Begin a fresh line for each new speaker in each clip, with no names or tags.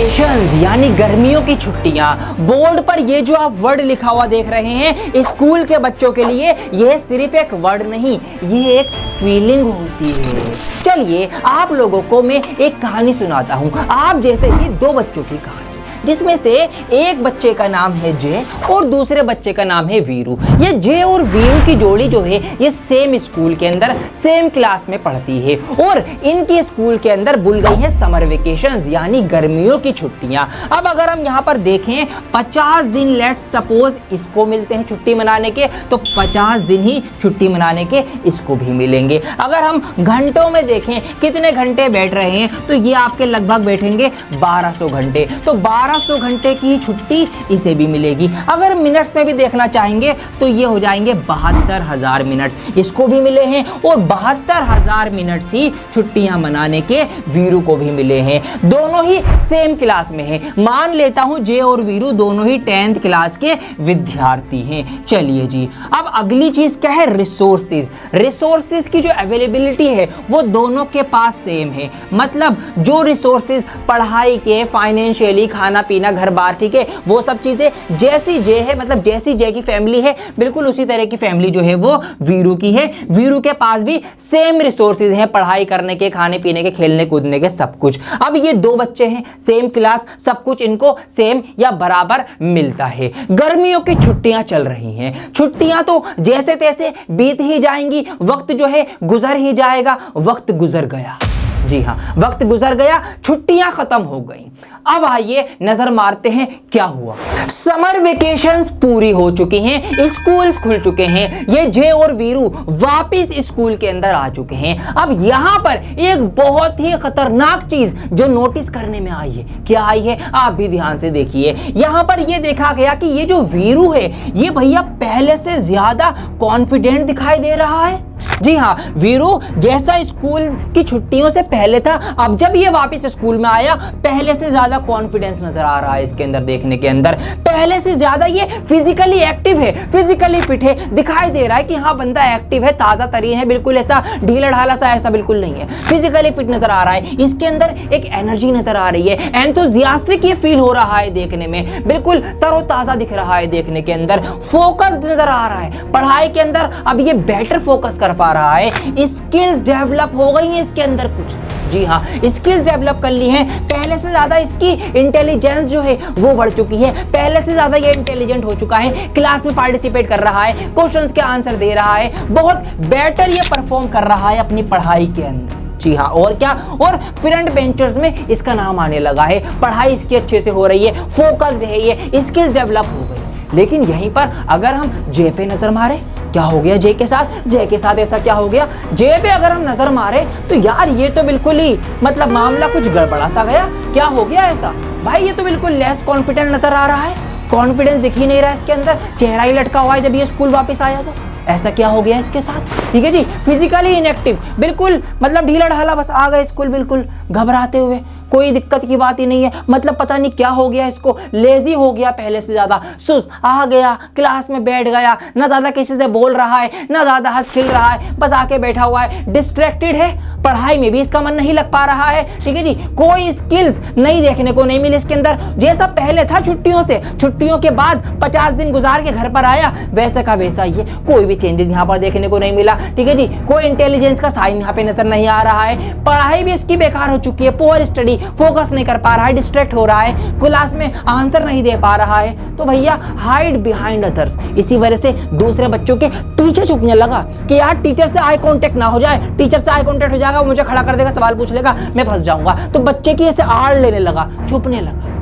Vacations यानी गर्मियों की छुट्टियां। बोर्ड पर ये जो आप वर्ड लिखा हुआ देख रहे हैं, स्कूल के बच्चों के लिए यह सिर्फ एक वर्ड नहीं, ये एक फीलिंग होती है। चलिए आप लोगों को मैं एक कहानी सुनाता हूँ, आप जैसे ही दो बच्चों की कहानी, जिसमें से एक बच्चे का नाम है जय और दूसरे बच्चे का नाम है वीरू। ये जय और वीरू की जोड़ी जो है ये सेम स्कूल के अंदर सेम क्लास में पढ़ती है और इनकी स्कूल के अंदर बुल गई है समर वेकेशंस यानी गर्मियों की छुट्टियां। अब अगर हम यहाँ पर देखें 50 दिन लेट्स सपोज इसको मिलते हैं छुट्टी मनाने के, तो 50 दिन ही छुट्टी मनाने के इसको भी मिलेंगे। अगर हम घंटों में देखें कितने घंटे बैठ रहे हैं, तो ये आपके लगभग बैठेंगे 1200 घंटे, तो 1200 घंटे की छुट्टी इसे भी मिलेगी। अगर मिनट्स में भी देखना चाहेंगे तो ये हो जाएंगे 72,000 मिनट्स, इसको भी मिले हैं और 72,000 मिनट्स ही छुट्टियां मनाने के वीरू को भी मिले हैं। दोनों ही सेम क्लास में हैं। मान लेता हूं जय और वीरू दोनों ही 10th क्लास के विद्यार्थी हैं। चलिए जी, अब अगली चीज क्या है, रिसोर्सेज। रिसोर्सेज की जो अवेलेबिलिटी है वो दोनों के पास सेम है। मतलब जो रिसोर्सेज पढ़ाई के, फाइनेंशियली, खाना पीना, घर बार, ठीक है, वो सब चीजें जैसी जय है, मतलब जैसी जय की फैमिली है बिल्कुल उसी तरह की फैमिली जो है वो वीरू की है। वीरू के पास भी सेम रिसोर्सेज हैं पढ़ाई करने के, खाने पीने के, खेलने कूदने के, सब कुछ। अब ये दो बच्चे हैं सेम क्लास, सब कुछ इनको सेम या बराबर मिलता है। गर्मियों की छुट्टियां चल रही हैं, छुट्टियां तो जैसे तैसे बीत ही जाएंगी, वक्त जो है गुजर ही जाएगा। वक्त गुजर गया, जी हाँ, वक्त गुजर गया, छुट्टियां खत्म हो गई। अब आइए नजर मारते हैं क्या हुआ। समर वेकेशंस पूरी हो चुकी हैं, स्कूल्स खुल चुके हैं, ये जय और वीरू वापस स्कूल के अंदर आ चुके हैं। अब यहां पर एक बहुत ही खतरनाक चीज जो नोटिस करने में आई है, क्या आई है आप भी ध्यान से देखिए। यहां पर यह देखा गया कि ये जो वीरू है ये भैया पहले से ज्यादा कॉन्फिडेंट दिखाई दे रहा है। जी हाँ, वीरू जैसा स्कूल की छुट्टियों से पहले था, अब जब ये वापस स्कूल में आया पहले से ज्यादा कॉन्फिडेंस नजर आ रहा है इसके अंदर। देखने के अंदर पहले से ज्यादा ये फिजिकली एक्टिव है, फिजिकली फिट है, दिखाई दे रहा है कि हाँ बंदा एक्टिव है, ताजा तरीन है, बिल्कुल ऐसा ढीला ढाला सा ऐसा बिल्कुल नहीं है, फिजिकली फिट नजर आ रहा है। इसके अंदर एक एनर्जी नजर आ रही है, एंथुसियास्टिक ये फील हो रहा है देखने में, बिल्कुल तरोताजा दिख रहा है देखने के अंदर, फोकस्ड नजर आ रहा है पढ़ाई के अंदर। अब ये बेटर फोकस कर पा रहा है, स्किल्स डेवलप हो गई हैं इसके अंदर कुछ। जी हाँ, स्किल्स डेवलप कर ली हैं, पहले से ज्यादा इसकी इंटेलिजेंस जो है वो बढ़ चुकी है, पहले से ज्यादा ये इंटेलिजेंट हो चुका है, क्लास में पार्टिसिपेट कर रहा है, क्वेश्चंस के आंसर दे रहा है, बहुत बेटर ये परफॉर्म कर रहा है अपनी पढ़ाई के अंदर। जी हाँ, और क्या, और फ्रंट बेंचर्स में इसका नाम आने लगा है, पढ़ाई इसकी अच्छे से हो रही है, फोकस्ड है ये, स्किल्स डेवलप हो गई। लेकिन यहीं पर अगर हम जय पे नजर मारे, क्या हो गया जय के साथ? जय के साथ ऐसा क्या हो गया? जय पे अगर हम नजर मारे तो यार ये तो बिल्कुल ही मतलब मामला कुछ गड़बड़ा सा गया। क्या हो गया ऐसा? भाई ये तो बिल्कुल लेस कॉन्फिडेंट नजर आ रहा है, कॉन्फिडेंस दिख ही नहीं रहा है इसके अंदर, चेहरा ही लटका हुआ है जब ये स्कूल वापस आया तो। ऐसा क्या हो गया इसके साथ? ठीक है जी, फिजिकली इनएक्टिव, बिल्कुल मतलब ढीला ढाला, बस आ गए स्कूल बिल्कुल घबराते हुए, कोई दिक्कत की बात ही नहीं है। मतलब पता नहीं क्या हो गया इसको, लेजी हो गया पहले से ज्यादा, सुस्त, आ गया क्लास में बैठ गया, ना ज्यादा किसी से बोल रहा है, ना ज्यादा हंस खिल रहा है, बस आके बैठा हुआ है, डिस्ट्रैक्टेड है, पढ़ाई में भी इसका मन नहीं लग पा रहा है। ठीक है जी, कोई स्किल्स नहीं देखने को नहीं मिले इसके अंदर, जैसा पहले था छुट्टियों से, छुट्टियों के बाद 50 दिन गुजार के घर पर आया वैसे का वैसा ही है, कोई भी चेंजेस यहाँ पर देखने को नहीं मिला। ठीक है जी, कोई इंटेलिजेंस का साइन यहाँ पे नजर नहीं आ रहा है, पढ़ाई भी इसकी बेकार हो चुकी है, पुअर स्टडी, फोकस नहीं कर पा रहा है, डिस्ट्रैक्ट हो रहा है, क्लास में आंसर नहीं दे पा रहा है, तो भैया हाइड बिहाइंड अदर्स। इसी वजह से दूसरे बच्चों के पीछे छुपने लगा कि यार टीचर से आई कांटेक्ट ना हो जाए, टीचर से आई कांटेक्ट हो जाएगा वो मुझे खड़ा कर देगा, सवाल पूछ लेगा, मैं फंस जाऊंगा, तो बच्चे की ऐसे आड़ लेने लगा, छुपने लगा।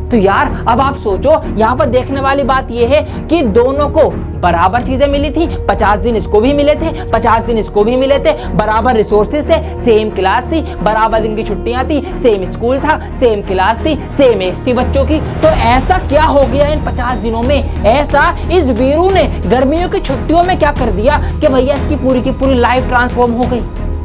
तो यार अब आप सोचो, यहाँ पर देखने वाली बात यह है कि दोनों को बराबर चीजें मिली थी, 50 दिन इसको भी मिले थे, 50 दिन इसको भी मिले थे, बराबर रिसोर्सेज थे, सेम क्लास थी, बराबर दिन की छुट्टियां थी, सेम स्कूल था, सेम क्लास थी, सेम एज थी बच्चों की। तो ऐसा क्या हो गया इन 50 दिनों में? ऐसा इस वीरू ने गर्मियों की छुट्टियों में क्या कर दिया कि भैया इसकी पूरी की पूरी लाइफ ट्रांसफॉर्म हो गई?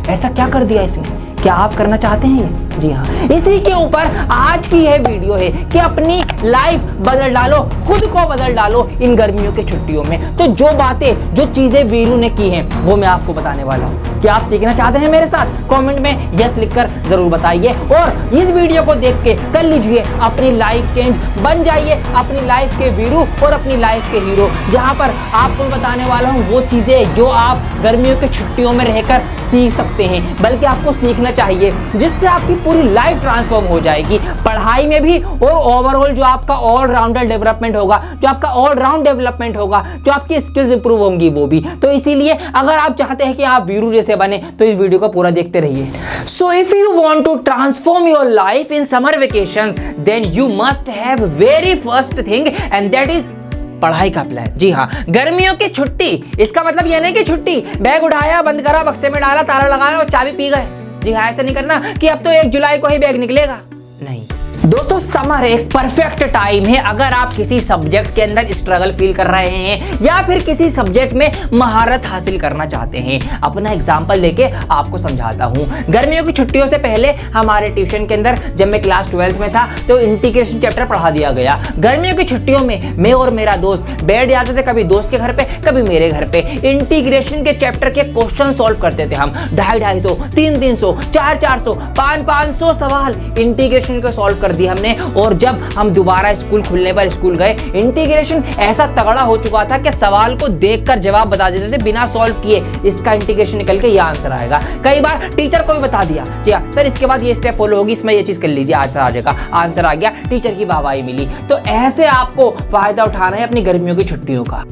ऐसा क्या कर दिया इसने? क्या आप करना चाहते हैं? जी हाँ, इसी के ऊपर आज की यह वीडियो है कि अपनी लाइफ बदल डालो, खुद को बदल डालो इन गर्मियों की छुट्टियों में। तो जो बातें, जो चीजें वीरू ने की हैं वो मैं आपको बताने वाला हूँ। क्या आप सीखना चाहते हैं मेरे साथ? कमेंट में यस लिखकर जरूर बताइए और इस वीडियो को देख के कर लीजिए अपनी लाइफ चेंज, बन जाइए अपनी लाइफ के वीरू और अपनी लाइफ के हीरो, जहां पर आपको बताने वाला हूं वो चीजें जो आप गर्मियों की छुट्टियों में रहकर सीख सकते हैं, बल्कि आपको सीखना चाहिए, जिससे आपकी पूरी लाइफ ट्रांसफॉर्म हो जाएगी, पढ़ाई में भी और ओवरऑल जो आपका ऑलराउंडर डेवलपमेंट होगा, जो आपका ऑलराउंड डेवलपमेंट होगा, जो आपकी स्किल्स इंप्रूव होंगी वो भी। तो इसीलिए अगर आप चाहते हैं कि आप वीरू जैसे बने तो इस वीडियो को पूरा देखते रहिए। So if you want to transform your life in summer vacations, then you must have very first thing and that is पढ़ाई का प्लान। जी हाँ, गर्मियों की छुट्टी, इसका मतलब यह नहीं कि छुट्टी बैग उठाया, बंद करा, बक्से में डाला, ताला लगाया और चाबी पी गए। जी हाँ, ऐसा नहीं करना कि अब तो 1 जुलाई को ही बैग निकलेगा, नहीं दोस्तों। समर एक परफेक्ट टाइम है अगर आप किसी सब्जेक्ट के अंदर स्ट्रगल फील कर रहे हैं या फिर किसी सब्जेक्ट में महारत हासिल करना चाहते हैं। अपना एग्जांपल लेके आपको समझाता हूं। गर्मियों की छुट्टियों से पहले हमारे ट्यूशन के अंदर जब मैं क्लास 12th में था तो इंटीग्रेशन चैप्टर पढ़ा दिया गया। गर्मियों की छुट्टियों में मैं और मेरा दोस्त बैठ जाते थे, कभी दोस्त के घर पे, कभी मेरे घर पे। इंटीग्रेशन के चैप्टर के क्वेश्चन सॉल्व करते थे हम। 250-250, 300-300, 400-400, 500-500 सवाल इंटीग्रेशन के सॉल्व कर दिए हमने। और जब हम दोबारा स्कूल खुलने पर स्कूल गए, इंटीग्रेशन ऐसा तगड़ा हो चुका था कि सवाल को देखकर जवाब बता देते थे बिना सॉल्व किए, इसका इंटीग्रेशन निकल के ये आंसर आएगा। कई बार टीचर को भी बता दिया, जी हाँ सर इसके बाद ये स्टेप फॉलो होगी, इसमें ये चीज कर लीजिए, आंसर आ जाएगा। आंसर आ गया, टीचर की वाहवाही मिली। तो ऐसे आपको फायदा उठाना है अपनी गर्मियों की छुट्टियों का।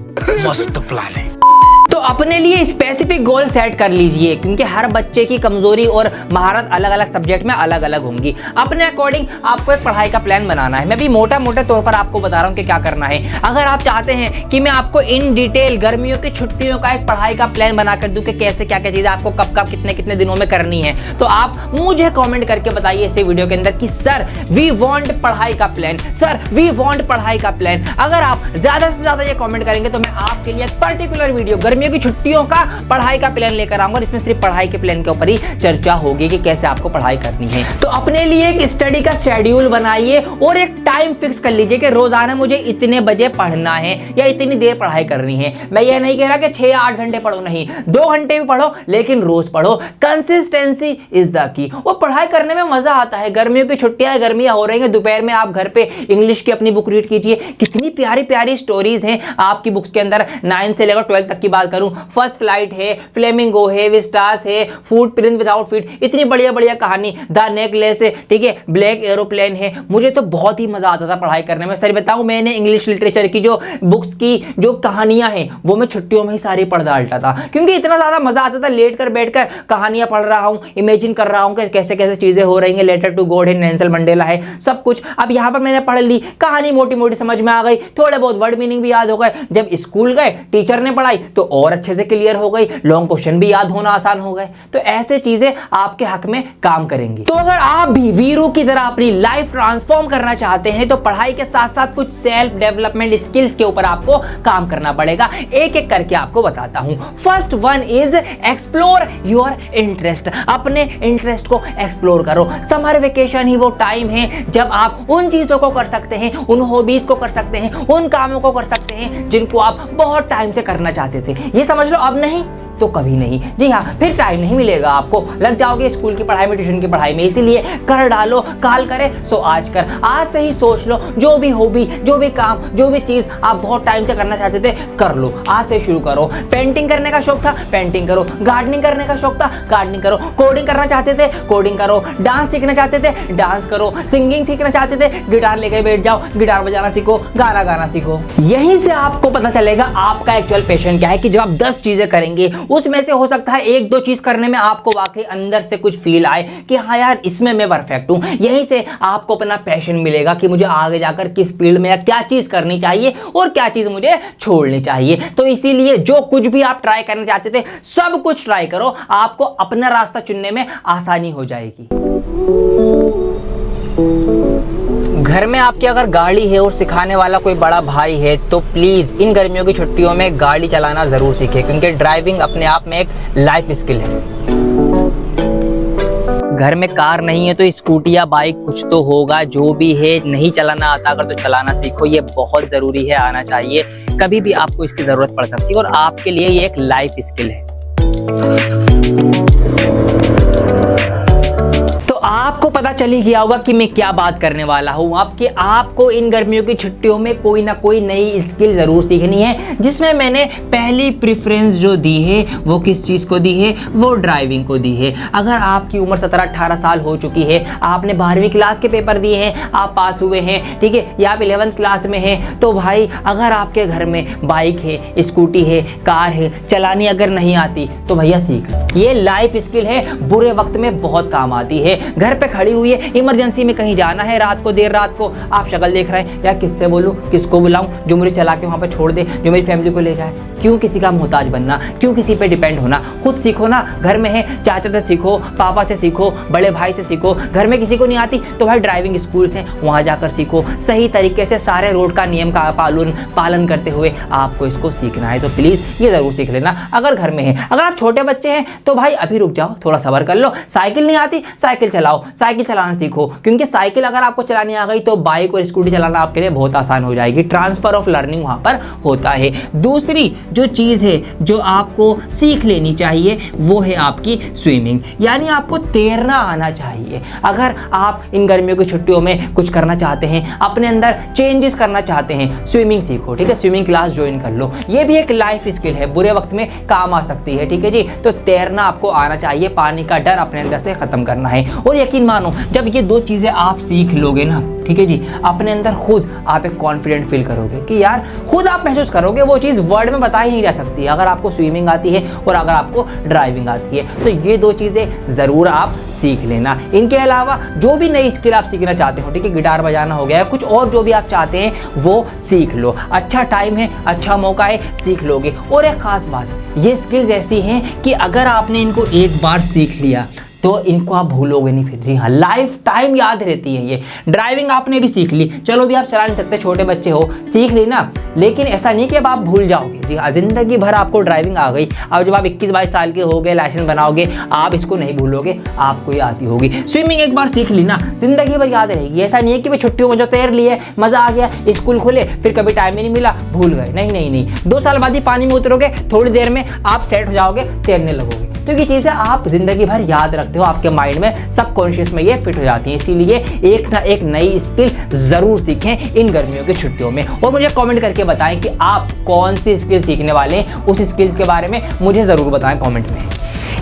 मस्त प्लान है।
तो अपने लिए स्पेसिफिक गोल सेट कर लीजिए, क्योंकि हर बच्चे की कमजोरी और महारत अलग अलग सब्जेक्ट में अलग अलग होंगी। अपने अकॉर्डिंग आपको एक पढ़ाई का प्लान बनाना है। मैं भी मोटा मोटे तौर पर आपको बता रहा हूं कि क्या करना है। अगर आप चाहते हैं कि मैं आपको इन डिटेल गर्मियों की छुट्टियों का एक पढ़ाई का प्लान बनाकर दूं कि कैसे क्या क्या चीजें आपको कब कब कितने कितने दिनों में करनी है, तो आप मुझे कॉमेंट करके बताइए इस वीडियो के अंदर कि सर वी वांट पढ़ाई का प्लान, सर वी वांट पढ़ाई का प्लान। अगर आप ज्यादा से ज्यादा ये कॉमेंट करेंगे तो मैं आपके लिए एक पर्टिकुलर वीडियो गर्मियों की छुट्टियों का पढ़ाई का प्लान लेकर आऊंगा। इसमें सिर्फ पढ़ाई के प्लान के ऊपर ही चर्चा होगी कि कैसे आपको पढ़ाई करनी है। तो अपने लिए एक स्टडी का शेड्यूल बनाइए और एक टाइम फिक्स कर लीजिए कि रोजाना मुझे इतने बजे पढ़ना है या इतनी देर पढ़ाई करनी है। मैं ये नहीं कह रहा कि 6 या 8 घंटे पढ़ो, नहीं 2 घंटे भी पढ़ो, लेकिन रोज पढ़ो। Consistency is the key. और पढ़ाई करने में मजा आता है। गर्मियों की छुट्टियां, गर्मियां हो रही हैं, दोपहर में आप घर पे इंग्लिश की अपनी बुक रीड कीजिए। कितनी प्यारी प्यारी स्टोरीज हैं आपकी बुक्स के अंदर। 9 से लेकर 12 तक की बात करूं, फर्स्ट फ्लाइट है, फ्लेमिंगो है, विस्टास है, फूड प्रिंस विदाउट फीट, इतनी बढ़िया बढ़िया कहानी, द नेकलेस है, ठीक है, ब्लैक एरोप्लेन है। मुझे तो बहुत ही मजा आता था पढ़ाई करने में। सर बताऊं, मैंने इंग्लिश लिटरेचर की जो बुक्स की जो कहानियां हैं वो मैं छुट्टियों में ही सारी पढ़ डालता था, क्योंकि इतना ज्यादा मजा आता था। लेट कर बैठ कर कहानियां पढ़ रहा हूं, इमेजिन कर रहा हूं कि कैसे कैसे चीजें हो रही हैं। लेटर टू गॉड है, नेल्सन मंडेला है, सब कुछ अब यहां पर मैंने पढ़ ली, कहानी मोटी मोटी समझ में आ गई, थोड़े बहुत वर्ड मीनिंग भी याद हो गए। जब स्कूल गए टीचर ने पढ़ाई तो और अच्छे से क्लियर हो गई, लॉन्ग क्वेश्चन भी याद होना आसान हो गए। तो ऐसे चीजें आपके हक में काम करेंगी। तो अगर आप भी वीरू की तरह अपनी लाइफ ट्रांसफॉर्म करना चाहते हैं तो पढ़ाई के साथ साथ कुछ सेल्फ डेवलपमेंट स्किल्स के ऊपर आपको काम करना पड़ेगा। एक एक करके आपको बताता हूं। First one is explore your interest. अपने इंटरेस्ट को एक्सप्लोर करो। समर वेकेशन ही वो टाइम है जब आप उन चीजों को कर सकते हैं, उन हॉबीज को कर सकते हैं, उन कामों को कर सकते हैं जिनको आप बहुत टाइम से करना चाहते थे। ये समझ लो, अब नहीं तो कभी नहीं। जी हाँ, फिर टाइम नहीं मिलेगा आपको, लग जाओगे स्कूल की पढ़ाई में, ट्यूशन की पढ़ाई में। इसीलिए कर डालो, काल करे सो आज कर। आज से ही सोच लो, जो भी हॉबी, जो भी काम, जो भी चीज आप बहुत टाइम से करना चाहते थे कर लो। आज से शुरू करो। पेंटिंग करने का शौक था, पेंटिंग करो। गार्डनिंग करने का शौक था, गार्डनिंग करो। कोडिंग करना चाहते थे, कोडिंग करो। डांस सीखना चाहते थे, डांस करो। सिंगिंग सीखना चाहते थे, गिटार लेके बैठ जाओ, गिटार बजाना सीखो, गाना गाना सीखो। यहीं से आपको पता चलेगा आपका एक्चुअल पैशन क्या है। कि जब आप 10 चीजें करेंगे उसमें से हो सकता है 1-2 चीज करने में आपको वाकई अंदर से कुछ फील आए कि हाँ यार इसमें मैं परफेक्ट हूं। यहीं से आपको अपना पैशन मिलेगा कि मुझे आगे जाकर किस फील्ड में या क्या चीज करनी चाहिए और क्या चीज मुझे छोड़नी चाहिए। तो इसीलिए जो कुछ भी आप ट्राई करना चाहते थे सब कुछ ट्राई करो, आपको अपना रास्ता चुनने में आसानी हो जाएगी। घर में आपकी अगर गाड़ी है और सिखाने वाला कोई बड़ा भाई है तो प्लीज इन गर्मियों की छुट्टियों में गाड़ी चलाना जरूर सीखें, क्योंकि ड्राइविंग अपने आप में एक लाइफ स्किल है। घर में कार नहीं है तो स्कूटी या बाइक कुछ तो होगा, जो भी है। नहीं चलाना आता अगर तो चलाना सीखो, ये बहुत जरूरी है, आना चाहिए। कभी भी आपको इसकी जरूरत पड़ सकती है और आपके लिए ये एक लाइफ स्किल है। आपको पता चल ही गया होगा कि मैं क्या बात करने वाला हूँ। आपको इन गर्मियों की छुट्टियों में कोई ना कोई नई स्किल ज़रूर सीखनी है, जिसमें मैंने पहली प्रेफरेंस जो दी है वो किस चीज़ को दी है, वो ड्राइविंग को दी है। अगर आपकी उम्र 17-18 साल हो चुकी है, आपने 12वीं क्लास के पेपर दिए हैं, आप पास हुए हैं, ठीक है, या आप 11th क्लास में हैं, तो भाई अगर आपके घर में बाइक है, स्कूटी है, कार है, चलानी अगर नहीं आती तो भैया सीख लो। ये लाइफ स्किल है, बुरे वक्त में बहुत काम आती है। घर पे खड़ी हुई है, इमरजेंसी में कहीं जाना है रात को, देर रात को, आप शक्ल देख रहे हैं, यार किससे बोलूं, किसको बुलाऊं जो मुझे चला के वहां पे छोड़ दे, जो मेरी फैमिली को ले जाए। क्यों किसी का मोहताज बनना, क्यों किसी पे डिपेंड होना, खुद सीखो ना। घर में है, चाचा से सीखो, पापा से सीखो, बड़े भाई से सीखो। घर में किसी को नहीं आती तो भाई ड्राइविंग स्कूल से वहां जाकर सीखो। सही तरीके से सारे रोड का नियम का पालन करते हुए आपको इसको सीखना है, तो प्लीज ये जरूर सीख लेना अगर घर में है। अगर आप छोटे बच्चे हैं तो भाई अभी रुक जाओ, थोड़ा सब्र कर लो। साइकिल नहीं आती, साइकिल चलाओ, साइकिल चलाना सीखो, क्योंकि साइकिल अगर आपको चलानी आ गई तो बाइक और स्कूटी चलाना आपके लिए बहुत आसान हो जाएगी। ट्रांसफर ऑफ लर्निंग वहां पर होता है। दूसरी जो चीज है जो आपको सीख लेनी चाहिए वो है आपकी स्विमिंग, यानी आपको तैरना आना चाहिए। अगर आप इन गर्मियों की छुट्टियों में कुछ करना चाहते हैं, अपने अंदर चेंजेस करना चाहते हैं, स्विमिंग सीखो, ठीक है, स्विमिंग क्लास ज्वाइन कर लो। ये भी एक लाइफ स्किल है, बुरे वक्त में काम आ सकती है, ठीक है जी। तो तैरना आपको आना चाहिए, पानी का डर अपने अंदर से खत्म करना है। और यकीन मानो जब ये दो चीजें आप सीख लोगे ना, ठीक है जी, अपने अंदर खुद आप एक कॉन्फिडेंट फील करोगे कि यार खुद आप महसूस करोगे, वो चीज़ वर्ड में बता ही नहीं जा सकती। अगर आपको स्विमिंग आती है और अगर आपको ड्राइविंग आती है तो ये दो चीज़ें ज़रूर आप सीख लेना। इनके अलावा जो भी नई स्किल आप सीखना चाहते हो, ठीक है, गिटार बजाना हो गया, कुछ और जो भी आप चाहते हैं वो सीख लो। अच्छा टाइम है, अच्छा मौका है, सीख लोगे। और एक खास बात, ये स्किल्स ऐसी हैं कि अगर आपने इनको एक बार सीख लिया तो इनको आप भूलोगे नहीं फिर। जी हाँ, लाइफ टाइम याद रहती है ये। ड्राइविंग आपने भी सीख ली, चलो भी आप चला नहीं सकते, छोटे बच्चे हो, सीख ली ना, लेकिन ऐसा नहीं कि अब आप भूल जाओगे। जी हाँ, जिंदगी भर आपको ड्राइविंग आ गई। अब जब आप 21-22 साल के हो गए, लाइसेंस बनाओगे, आप इसको नहीं भूलोगे, आपको ये आती होगी। स्विमिंग एक बार सीख ली ना, जिंदगी भर याद रहेगी। ऐसा नहीं है कि मैं छुट्टियों में जो तैर लिए, मजा आ गया, स्कूल खोले, फिर कभी टाइम ही नहीं मिला, भूल गए। नहीं नहीं नहीं, 2 साल बाद ही पानी में उतरोगे, थोड़ी देर में आप सेट हो जाओगे, तैरने लगोगे। तो ये चीज़ें आप जिंदगी भर याद रखते हो, आपके माइंड में, सबकॉन्शियस में ये फिट हो जाती है। इसीलिए एक ना एक नई स्किल जरूर सीखें इन गर्मियों की छुट्टियों में। और मुझे कमेंट करके बताएं कि आप कौन सी स्किल सीखने वाले हैं, उस स्किल्स के बारे में मुझे जरूर बताएं कमेंट में।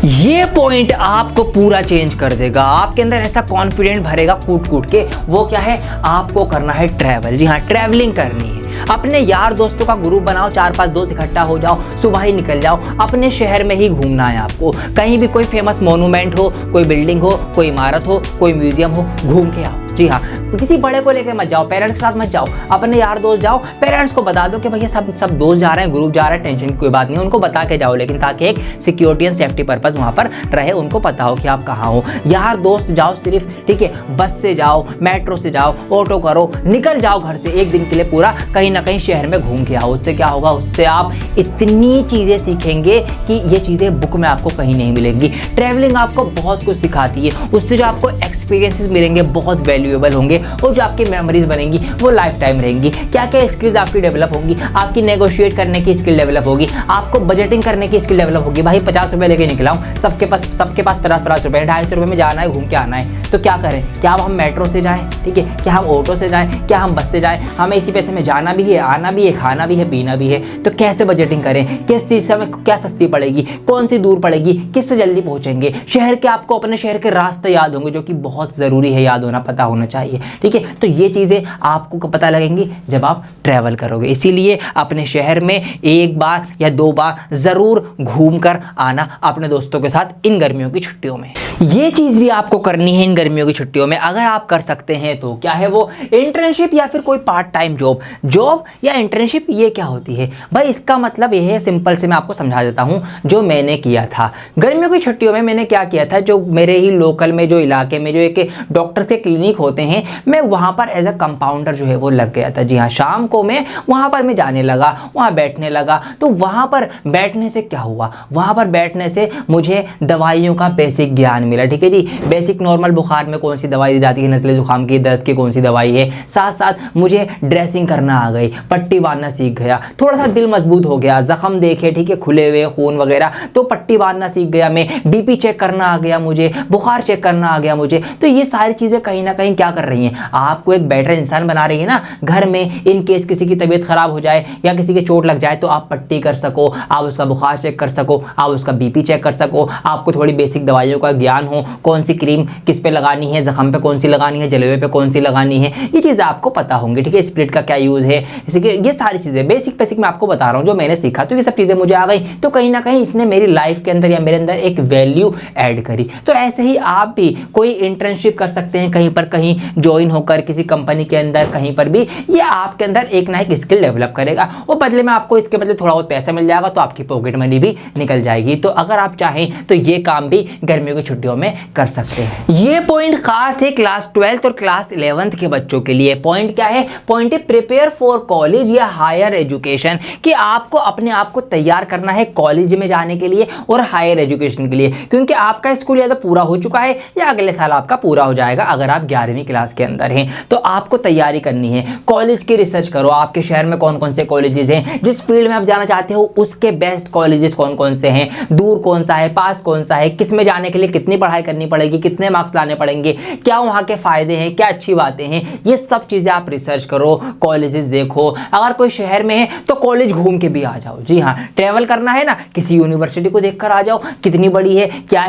ये पॉइंट आपको पूरा चेंज कर देगा, आपके अंदर ऐसा कॉन्फिडेंट भरेगा कूट कूट के। वो क्या है, आपको करना है ट्रैवल। जी हाँ, ट्रैवलिंग करनी है। अपने यार दोस्तों का ग्रुप बनाओ, 4-5 दोस्त इकट्ठा हो जाओ, सुबह ही निकल जाओ, अपने शहर में ही घूमना है आपको। कहीं भी कोई फेमस मोन्यूमेंट हो, कोई बिल्डिंग हो, कोई इमारत हो, कोई म्यूजियम हो, घूम के आओ। जी हाँ, तो किसी बड़े को लेकर मत जाओ, पेरेंट्स के साथ मत जाओ, अपने यार दोस्त जाओ। पेरेंट्स को बता दो कि भैया सब दोस्त जा रहे हैं, ग्रुप जा रहा है, टेंशन की कोई बात नहीं, उनको बता के जाओ, लेकिन ताकि एक सिक्योरिटी एंड सेफ्टी पर्पस वहाँ पर रहे, उनको पता हो कि आप कहाँ हो। यार दोस्त जाओ सिर्फ, ठीक है, बस से जाओ, मेट्रो से जाओ, ऑटो करो, निकल जाओ घर से एक दिन के लिए पूरा, कहीं ना कहीं शहर में घूम के आओ। उससे क्या होगा, उससे आप इतनी चीज़ें सीखेंगे कि ये चीज़ें बुक में आपको कहीं नहीं मिलेंगी। ट्रैवलिंग आपको बहुत कुछ सिखाती है, उससे जो आपको एक्सपीरियंसेस मिलेंगे बहुत वैल्यूएबल होंगे, और जो आपकी मेमोरीज बनेंगी वो लाइफ टाइम रहेंगी। क्या क्या स्किल्स आपकी डेवलप होंगी, आपकी नेगोशिएट करने की स्किल डेवलप होगी, आपको बजटिंग करने की स्किल डेवलप होगी। भाई 50 रुपये लेके निकला हूँ, सबके पास 50 रुपये, 250 रुपये में जाना है, घूम के आना है, तो क्या करें? क्या हम मेट्रो से जाएं, ठीक है, क्या हम ऑटो से जाएं, क्या हम बस से जाएं? हमें इसी पैसे में जाना भी है, आना भी है, खाना भी है, पीना भी है, तो कैसे बजटिंग करें? किस चीज़ से हमें क्या सस्ती पड़ेगी, कौन सी दूर पड़ेगी, किससे जल्दी पहुंचेंगे? शहर के आपको अपने शहर के रास्ते याद होंगे, जो कि बहुत ज़रूरी है, याद होना, पता होना चाहिए, ठीक है। तो ये चीज़ें आपको पता लगेंगी जब आप ट्रैवल करोगे। इसीलिए अपने शहर में 1 बार या 2 बार ज़रूर घूम कर आना अपने दोस्तों के साथ इन गर्मियों की छुट्टियों में। ये चीज़ भी आपको करनी है इन गर्मियों की छुट्टियों में। अगर आप कर सकते हैं तो क्या है वो, इंटर्नशिप या फिर कोई पार्ट टाइम जॉब या इंटर्नशिप। ये क्या होती है भाई, इसका मतलब ये है, सिंपल से मैं आपको समझा देता हूँ जो मैंने किया था गर्मियों की छुट्टियों में। मैंने क्या किया था, जो मेरे ही लोकल में, जो इलाके में जो एक डॉक्टर्स के क्लिनिक होते हैं, मैं वहाँ पर एज अ कंपाउंडर जो है वो लग गया था। जी हाँ, शाम को मैं वहाँ पर जाने लगा, वहाँ बैठने लगा। तो वहाँ पर बैठने से क्या हुआ, वहाँ पर बैठने से मुझे दवाइयों का बेसिक ज्ञान मिला, ठीक है जी। बेसिक नॉर्मल बुखार में कौन सी दवाई दी जाती है, नज़ले जुकाम की दर्द की कौन सी दवाई है, साथ साथ मुझे ड्रेसिंग करना आ गई, पट्टी बांधना सीख गया, थोड़ा सा दिल मजबूत हो गया, जख्म देखे, ठीक है, खुले हुए खून वगैरह, तो पट्टी बांधना सीख गया मैं, बीपी चेक करना आ गया मुझे, बुखार चेक करना आ गया मुझे। तो ये सारी चीज़ें कहीं ना कहीं क्या कर रही हैं, आपको एक बेटर इंसान बना रही है ना। घर में इन केस किसी की तबीयत खराब हो जाए या किसी के चोट लग जाए तो आप पट्टी कर सको, आप उसका बुखार चेक कर सको, आप उसका बीपी चेक कर सको, आपको थोड़ी बेसिक दवाइयों का ज्ञान हो, कौन सी क्रीम किस पे लगानी है, जख्म पे कौन सी लगानी है, जलेबे पे कौन सी लगानी है, ये चीज़ें आपको पता होंगी, ठीक है। स्प्रिट का क्या यूज़ है, इसी के ये सारी चीज़ें बेसिक मैं आपको बता रहा हूँ जो मैंने सीखा, तो ये सब चीज़ें मुझे आ गई, तो कहीं ना कहीं इसने मेरी लाइफ के अंदर या मेरे अंदर एक वैल्यू ऐड करी। तो ऐसे ही आप भी कोई इंटर्नशिप कर सकते हैं, कहीं पर कहीं ज्वाइन होकर किसी कंपनी के अंदर, कहीं पर भी, ये आपके अंदर एक ना एक स्किल डेवलप करेगा और बदले में आपको इसके बदले थोड़ा बहुत पैसा मिल जाएगा, तो आपकी पॉकेट मनी भी निकल जाएगी। तो अगर आप चाहें तो ये काम भी गर्मियों की छुट्टियों में कर सकते हैं। ये पॉइंट खास है क्लास 12th और क्लास 11th के बच्चों के लिए। पॉइंट क्या है, पॉइंट है प्रिपेयर फॉर कॉलेज या हायर एजुकेशन, कि आपको अपने आप को तैयार करना है कॉलेज में जाने के लिए और हायर एजुकेशन के लिए, क्योंकि आपका स्कूल या तो पूरा हो चुका है या अगले साल आपका पूरा हो जाएगा अगर आप 11वीं क्लास के अंदर हैं। तो आपको तैयारी करनी है, कॉलेज की रिसर्च करो, आपके शहर में कौन कौन से कॉलेजेस हैं, जिस फील्ड में आप जाना चाहते हो उसके बेस्ट कॉलेजेस कौन कौन से हैं, दूर कौन सा है, पास कौन सा है, किस में जाने के लिए कितनी पढ़ाई करनी पड़ेगी, कितने मार्क्स लाने पड़ेंगे, क्या वहाँ के फायदे हैं, क्या अच्छी बातें हैं, ये सब चीज़ें आप रिसर्च करो, कॉलेजेस देखो। अगर कोई शहर में है तो कॉलेज घूम के भी आ जाओ। जी हाँ, ट्रैवल करना है ना, किसी यूनिवर्सिटी को देखकर आ जाओ, कितनी बड़ी है, क्या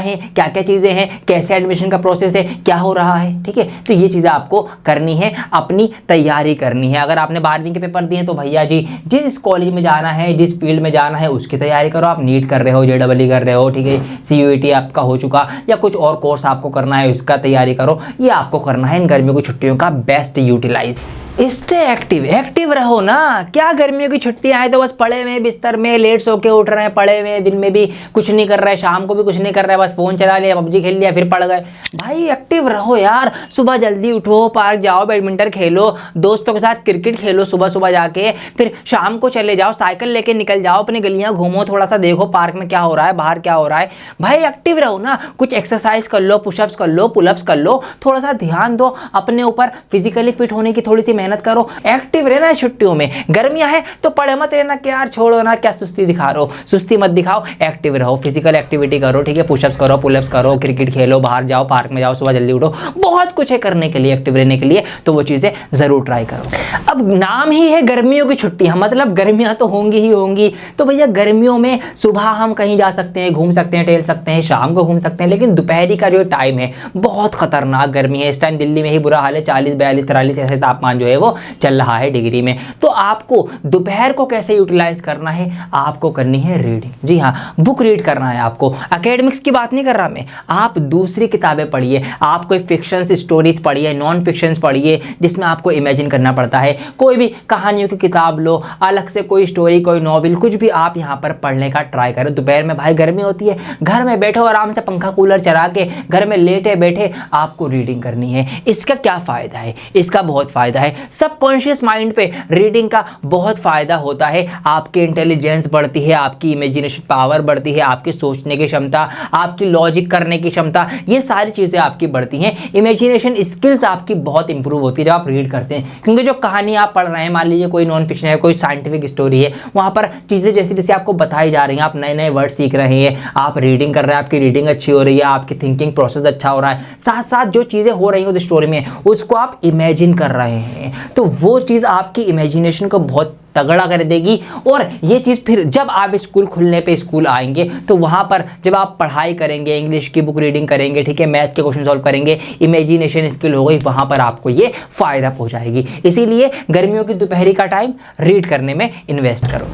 क्या चीज़ें हैं, कैसे एडमिशन का प्रोसेस है, क्या हो रहा है, ठीक है। तो ये चीज़ें आपको करनी है, अपनी तैयारी करनी है। अगर आपने 12वीं के पेपर दिए तो भैया जी जिस कॉलेज में जाना है, जिस फील्ड में जाना है उसकी तैयारी करो। आप नीट कर रहे हो, JEE कर रहे हो, ठीक है, CUET आपका हो चुका, या कुछ और कोर्स आपको करना है उसका तैयारी करो। ये आपको करना है इन गर्मियों की छुट्टियों का बेस्ट यूटिलाइज। स्टे एक्टिव रहो ना। क्या गर्मियों की छुट्टियां हैं तो बस पड़े हुए बिस्तर में लेट सो के उठ रहे हैं, पड़े हुए दिन में भी कुछ नहीं कर रहे, शाम को भी कुछ नहीं कर रहे, बस फोन चला लिया, PUBG खेल लिया, फिर पड़ गए। भाई एक्टिव रहो यार, सुबह जल्दी उठो, पार्क जाओ, बैडमिंटन खेलो, दोस्तों के साथ क्रिकेट खेलो सुबह सुबह जाके, फिर शाम को चले जाओ, साइकिल लेके निकल जाओ, अपनी गलियां घूमो, थोड़ा सा देखो पार्क में क्या हो रहा है, बाहर क्या हो रहा है। भाई एक्टिव रहो ना, कुछ एक्सरसाइज कर लो, पुशअप्स कर लो, पुलअप्स कर लो, थोड़ा सा ध्यान दो अपने ऊपर, फिजिकली फिट होने की थोड़ी सी मेहनत करो। एक्टिव रहना है छुट्टियों में। गर्मियां हैं तो पड़े मत रहना कि यार छोड़ो ना, क्या सुस्ती दिखा रहे हो, सुस्ती मत दिखाओ, एक्टिव रहो, फिजिकल एक्टिविटी करो, ठीक है, पुशअप्स करो, पुलअप्स करो, क्रिकेट खेलो, बाहर जाओ, पार्क में जाओ, सुबह जल्दी उठो, बहुत कुछ है करने के लिए, एक्टिव रहने के लिए, तो वो चीजें जरूर ट्राई करो। अब नाम ही है गर्मियों की छुट्टियां, मतलब गर्मियां तो होंगी ही होंगी, तो भैया गर्मियों में सुबह हम कहीं जा सकते हैं, घूम सकते हैं, टहल सकते हैं, शाम को घूम सकते हैं, लेकिन दोपहरी का जो टाइम है बहुत खतरनाक गर्मी है। इस टाइम दिल्ली में ही बुरा हाल है, 40, 42, 43 ऐसे तापमान जो है वो चल रहा है डिग्री में। तो आपको दोपहर को कैसे यूटिलाइज करना है, आपको करनी है रीडिंग। जी हाँ, बुक रीड करना है आपको। एकेडमिक्स की बात नहीं कर रहा मैं, आप दूसरी किताबें पढ़िए, आप कोई फिक्शन स्टोरीज पढ़िए, नॉन फिक्शन पढ़िए जिसमें आपको इमेजिन करना पड़ता है। कोई भी कहानियों की किताब लो, अलग से कोई स्टोरी, कोई नॉवेल, कुछ भी आप यहाँ पर पढ़ने का ट्राई करो। दोपहर में भाई गर्मी होती है, घर में बैठो आराम से, पंखा कूलर चला के घर में लेटे बैठे आपको रीडिंग करनी है। इसका क्या फायदा है, इसका बहुत फायदा है। सबकॉन्शियस माइंड पे रीडिंग का बहुत फायदा होता है। आपकी इंटेलिजेंस बढ़ती है, आपकी इमेजिनेशन पावर बढ़ती है, आपकी सोचने की क्षमता, आपकी लॉजिक करने की क्षमता, ये सारी चीज़ें आपकी बढ़ती हैं। इमेजिनेशन स्किल्स आपकी बहुत इंप्रूव होती है जब आप रीड करते हैं, क्योंकि जो कहानी आप पढ़ रहे हैं, मान लीजिए कोई नॉन फिक्शन है, कोई साइंटिफिक स्टोरी है, वहाँ पर चीज़ें जैसे जैसे आपको बताई जा रही हैं, आप नए नए वर्ड सीख रहे हैं, आप रीडिंग कर रहे हैं, आपकी रीडिंग अच्छी हो रही है, आपकी थिंकिंग प्रोसेस अच्छा हो रहा है, साथ साथ जो चीज़ें हो रही हैं उस स्टोरी में उसको आप इमेजिन कर रहे हैं, तो वो चीज़ आपकी इमेजिनेशन को बहुत तगड़ा कर देगी। और ये चीज़ फिर जब आप स्कूल खुलने पे स्कूल आएंगे तो वहाँ पर जब आप पढ़ाई करेंगे, इंग्लिश की बुक रीडिंग करेंगे, ठीक है, मैथ के क्वेश्चन सॉल्व करेंगे, इमेजिनेशन स्किल हो गई, वहाँ पर आपको ये फ़ायदा पहुँचाएगी। इसीलिए गर्मियों की दोपहरी का टाइम रीड करने में इन्वेस्ट करो।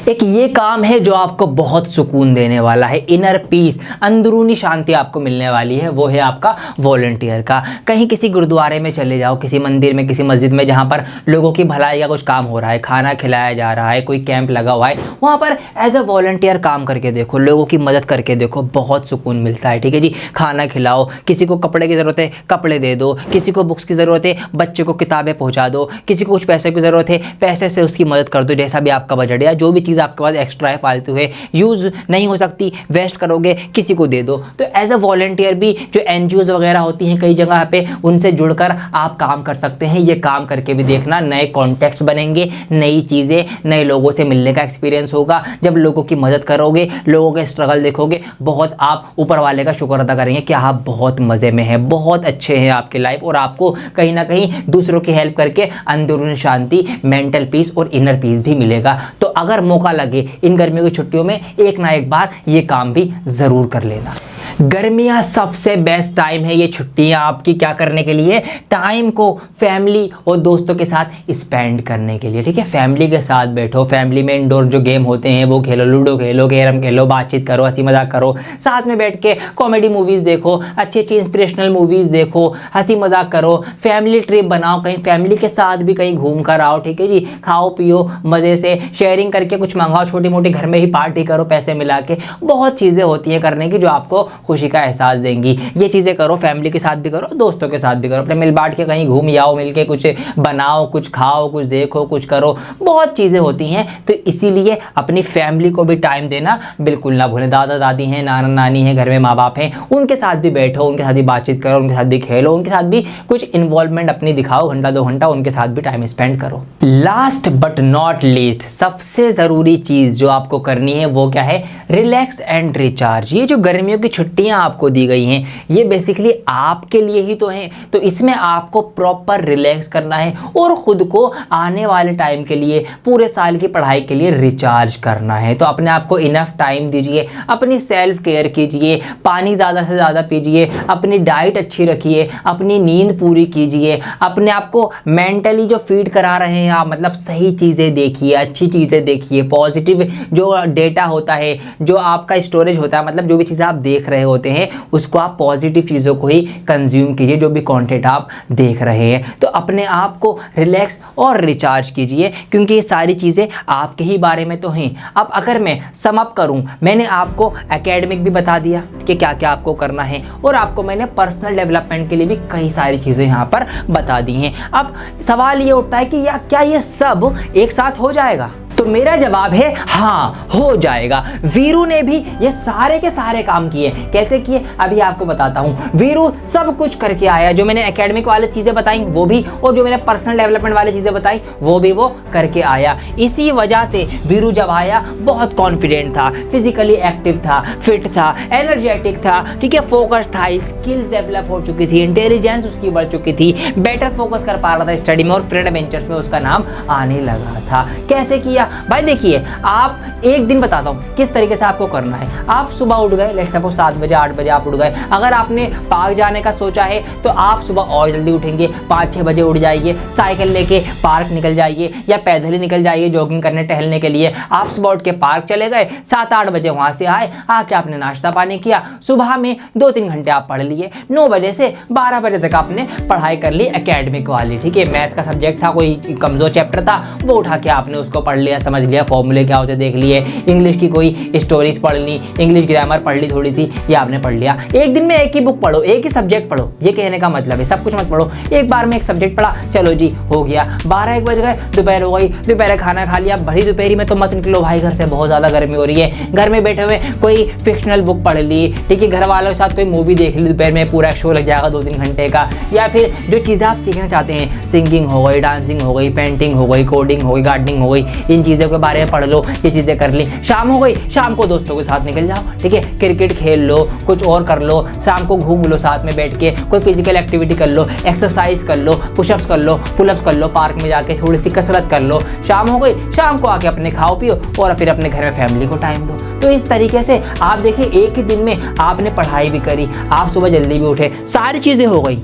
एक ये काम है जो आपको बहुत सुकून देने वाला है, इनर पीस, अंदरूनी शांति आपको मिलने वाली है, वो है आपका वॉलंटियर का। कहीं किसी गुरुद्वारे में चले जाओ, किसी मंदिर में, किसी मस्जिद में जहाँ पर लोगों की भलाई का कुछ काम हो रहा है, खाना खिलाया जा रहा है, कोई कैंप लगा हुआ है, वहाँ पर एज अ वॉलंटियर काम करके देखो, लोगों की मदद करके देखो, बहुत सुकून मिलता है। ठीक है जी, खाना खिलाओ, किसी को कपड़े की ज़रूरत है कपड़े दे दो, किसी को बुक्स की ज़रूरत है बच्चे को किताबें पहुँचा दो, किसी को कुछ पैसे की ज़रूरत है पैसे से उसकी मदद कर दो, जैसा भी आपका बजट है, जो भी चीज़ आपके पास एक्स्ट्रा है, फालतू है, यूज़ नहीं हो सकती, वेस्ट करोगे, किसी को दे दो। तो एज अ वॉलंटियर भी जो NGOs वगैरह होती हैं कई जगह पे, उनसे जुड़कर आप काम कर सकते हैं। ये काम करके भी देखना, नए कॉन्टैक्ट्स बनेंगे, नई चीज़ें, नए लोगों से मिलने का एक्सपीरियंस होगा। जब लोगों की मदद करोगे, लोगों के स्ट्रगल देखोगे, बहुत आप ऊपर वाले का शुक्र अदा करेंगे कि आप बहुत मज़े में हैं, बहुत अच्छे हैं आपकी लाइफ, और आपको कहीं ना कहीं दूसरों की हेल्प करके अंदरूनी शांति, मेंटल पीस और इनर पीस भी मिलेगा। तो अगर मौका लगे इन गर्मियों की छुट्टियों में एक ना एक बार ये काम भी ज़रूर कर लेना। गर्मियाँ सबसे बेस्ट टाइम है ये छुट्टियाँ आपकी क्या करने के लिए, टाइम को फैमिली और दोस्तों के साथ स्पेंड करने के लिए। ठीक है, फैमिली के साथ बैठो, फैमिली में इंडोर जो गेम होते हैं वो खेलो, लूडो खेलो, कैरम खेलो, बातचीत करो, हंसी मजाक करो, साथ में बैठ के कॉमेडी मूवीज़ देखो, अच्छी अच्छी इंस्पिरेशनल मूवीज़ देखो, हंसी मजाक करो, फैमिली ट्रिप बनाओ, कहीं फैमिली के साथ भी कहीं घूम कर आओ। ठीक है जी, खाओ पियो मज़े से, शेयरिंग करके कुछ मंगाओ, छोटी मोटी घर में ही पार्टी करो पैसे मिला के, बहुत चीज़ें होती हैं करने की जो आपको खुशी का एहसास देंगी। ये चीज़ें करो, फैमिली के साथ भी करो, दोस्तों के साथ भी करो, अपने मिल बांट के कहीं घूम आओ, मिल के कुछ बनाओ, कुछ खाओ, कुछ देखो, कुछ करो, बहुत चीज़ें होती हैं। तो इसीलिए अपनी फैमिली को भी टाइम देना बिल्कुल ना भूलें। दादा दादी हैं, नाना नानी हैं, घर में माँ बाप हैं, उनके साथ भी बैठो, उनके साथ भी बातचीत करो, उनके साथ भी खेलो, उनके साथ भी कुछ इन्वॉल्वमेंट अपनी दिखाओ, घंटा 2 घंटा उनके साथ भी टाइम स्पेंड करो। लास्ट बट नॉट लीस्ट, सबसे ज़रूरी चीज़ जो आपको करनी है वो क्या है, रिलैक्स एंड रिचार्ज। ये जो गर्मियों की छुट्टियां आपको दी गई हैं ये बेसिकली आपके लिए ही तो हैं, तो इसमें आपको प्रॉपर रिलैक्स करना है और ख़ुद को आने वाले टाइम के लिए, पूरे साल की पढ़ाई के लिए रिचार्ज करना है। तो अपने आप को इनफ टाइम दीजिए, अपनी सेल्फ केयर कीजिए, पानी ज़्यादा से ज़्यादा पीजिए, अपनी डाइट अच्छी रखिए, अपनी नींद पूरी कीजिए, अपने आप को मेंटली जो फीड करा रहे हैं आप, मतलब सही चीज़ें देखिए, अच्छी चीज़ें देखिए, पॉजिटिव जो डेटा होता है, जो आपका स्टोरेज होता है, मतलब जो भी चीज़ें आप देख रहे होते हैं उसको आप पॉजिटिव चीज़ों को ही कंज्यूम कीजिए, जो भी कंटेंट आप देख रहे हैं। तो अपने आप को रिलैक्स और रिचार्ज कीजिए, क्योंकि ये सारी चीज़ें आपके ही बारे में तो हैं। अब अगर मैं सम अप करूं, मैंने आपको एकेडमिक भी बता दिया कि क्या क्या आपको करना है, और आपको मैंने पर्सनल डेवलपमेंट के लिए भी कई सारी चीज़ें यहाँ पर बता दी हैं। अब सवाल ये उठता है कि या क्या ये सब एक साथ हो जाएगा? तो मेरा जवाब है हाँ, हो जाएगा। वीरू ने भी ये सारे के सारे काम किए। कैसे किए अभी आपको बताता हूँ। वीरू सब कुछ करके आया, जो मैंने एकेडमिक वाली चीज़ें बताई वो भी, और जो मैंने पर्सनल डेवलपमेंट वाली चीज़ें बताई वो भी वो करके आया। इसी वजह से वीरू जब आया बहुत कॉन्फिडेंट था, फिजिकली एक्टिव था, फिट था, एनर्जेटिक था, ठीक है, फोकस था, स्किल्स डेवलप हो चुकी थी, इंटेलिजेंस उसकी बढ़ चुकी थी, बेटर फोकस कर पा रहा था स्टडी में, और फ्रेंड वेंचर्स में उसका नाम आने लगा था। कैसे किया भाई? देखिए, आप एक दिन बताता हूँ किस तरीके से आपको करना है। आप सुबह उठ गए, लेट्स सपोज 7 बजे 8 बजे आप उठ गए। अगर आपने पार्क जाने का सोचा है तो आप सुबह और जल्दी उठेंगे, 5-6 बजे उठ जाइए, साइकिल लेके पार्क निकल जाइए या पैदल ही निकल जाइए जॉगिंग करने, टहलने के लिए। आप सुबह उठ के पार्क चले गए, 7-8 बजे वहाँ से आए, आके आपने नाश्ता पानी किया, सुबह में 2-3 घंटे आप पढ़ लिए, 9 बजे से 12 बजे तक आपने पढ़ाई कर ली एकेडमिक वाली, ठीक है। मैथ का सब्जेक्ट था, कोई कमज़ोर चैप्टर था, वो उठा के आपने उसको पढ़ लिया, समझ लिया, फॉर्मूले क्या होते देख लिए, इंग्लिश की कोई स्टोरीज पढ़ ली, इंग्लिश ग्रामर पढ़ ली थोड़ी सी, ये आपने पढ़ लिया। एक दिन में एक ही बुक पढ़ो, एक ही सब्जेक्ट पढ़ो, ये कहने का मतलब है सब कुछ मत पढ़ो, एक बार में एक सब्जेक्ट पढ़ा, चलो जी हो गया। 12-1 बज गए, दोपहर हो गई, दोपहर खाना खा लिया। बड़ी दोपहरी में तो मत निकलो भाई घर से, बहुत ज़्यादा गर्मी हो रही है। घर में बैठे हुए कोई फिक्शनल बुक पढ़ ली, ठीक है, घर वालों के साथ कोई मूवी देख ली, दोपहर में पूरा शो लग जाएगा 2-3 घंटे का। या फिर जो चीज़ें आप सीखना चाहते हैं, सिंगिंग हो गई, डांसिंग हो गई, पेंटिंग हो गई, कोडिंग हो गई, गार्डनिंग हो गई, इन चीज़ों के बारे में पढ़ लो, ये चीज़ें कर ली। शाम हो गई, शाम को दोस्तों के साथ निकल जाओ, ठीक है, क्रिकेट खेल लो, कुछ और कर लो, शाम को घूम लो साथ में बैठ के, कोई फिजिकल एक्टिविटी कर लो, एक्सरसाइज कर लो, पुशअप्स कर लो, पुलअप्स कर लो, पार्क में जाके थोड़ी सी कसरत कर लो। शाम हो गई, शाम को आके अपने खाओ पियो और फिर अपने घर में फैमिली को टाइम दो। तो इस तरीके से आप देखिए, एक ही दिन में आपने पढ़ाई भी करी, आप सुबह जल्दी भी उठे, सारी चीज़ें हो गई।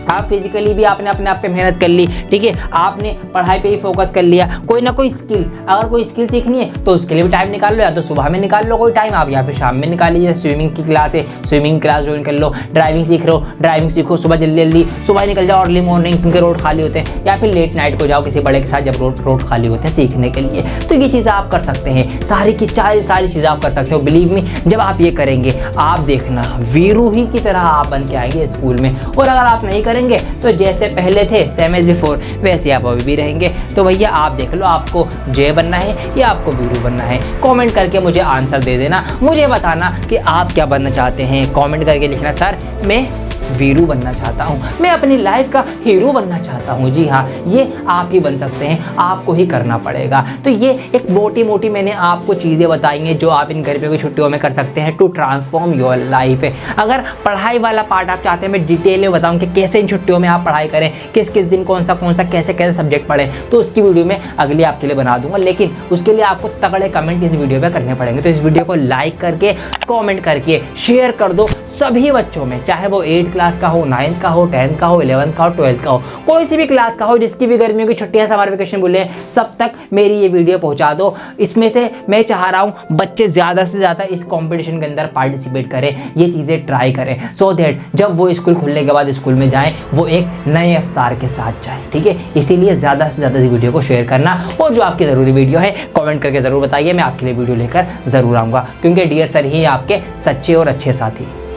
आप फिजिकली भी आपने अपने आप पे मेहनत कर ली, ठीक है, आपने पढ़ाई पे ही फोकस कर लिया, कोई ना कोई स्किल, अगर कोई स्किल सीखनी है तो उसके लिए भी टाइम निकाल लो, या तो सुबह में निकाल लो कोई टाइम, आप यहाँ पे शाम में निकाल लीजिए। स्विमिंग की क्लास है, स्विमिंग क्लास ज्वाइन कर लो, ड्राइविंग सीख रहे हो, ड्राइविंग सीखो, सुबह जल्दी जल्दी सुबह निकल जाओ, अर्ली मॉर्निंग क्योंकि रोड खाली होते हैं, या फिर लेट नाइट को जाओ किसी बड़े के साथ जब रोड खाली होते हैं सीखने के लिए। तो ये चीज़ें आप कर सकते हैं, सारी चीज़ें आप कर सकते हो। बिलीव मी, जब आप ये करेंगे आप देखना वीरू ही की तरह आप बन के आएंगे स्कूल में। और अगर आप नहीं करेंगे तो जैसे पहले थे सेम एज बिफोर वैसे आप अभी भी रहेंगे। तो भैया आप देख लो, आपको जय बनना है या आपको वीरू बनना है? कमेंट करके मुझे आंसर दे देना, मुझे बताना कि आप क्या बनना चाहते हैं। कमेंट करके लिखना सर मैं वीरू बनना चाहता हूँ, मैं अपनी लाइफ का हीरो बनना चाहता हूँ। जी हाँ, ये आप ही बन सकते हैं, आपको ही करना पड़ेगा। तो ये एक मोटी मोटी मैंने आपको चीज़ें बताई हैं जो आप इन गर्मियों की छुट्टियों में कर सकते हैं टू ट्रांसफॉर्म योर लाइफ। अगर पढ़ाई वाला पार्ट आप चाहते हैं मैं डिटेल में बताऊँ कि कैसे इन छुट्टियों में आप पढ़ाई करें, किस किस दिन कौन सा कैसे कैसे सब्जेक्ट पढ़ें, तो उसकी वीडियो मैं अगली आपके लिए बना दूंगा। लेकिन उसके लिए आपको तगड़े कमेंट इस वीडियो पर करने पड़ेंगे। तो इस वीडियो को लाइक करके, कॉमेंट करके शेयर कर दो सभी बच्चों में, चाहे वो 8th क्लास का हो, 9th का हो, 10th का हो, 11th का हो, 12th का हो, कोई सी भी क्लास का हो, जिसकी भी गर्मियों की छुट्टियां समर वेकेशन बोले, सब तक मेरी ये वीडियो पहुंचा दो। इसमें से मैं चाह रहा हूं बच्चे ज़्यादा से ज़्यादा इस कंपटीशन के अंदर पार्टिसिपेट करें, ये चीज़ें ट्राई करें, सो दैट जब वो स्कूल खुलने के बाद स्कूल में जाएँ वो एक नए अवतार के साथ जाए। ठीक है, इसीलिए ज़्यादा से ज़्यादा इस वीडियो को शेयर करना, और जो आपकी ज़रूरी वीडियो है कॉमेंट करके ज़रूर बताइए, मैं आपके लिए वीडियो लेकर ज़रूर आऊँगा, क्योंकि डियर सर ही आपके सच्चे और अच्छे साथी।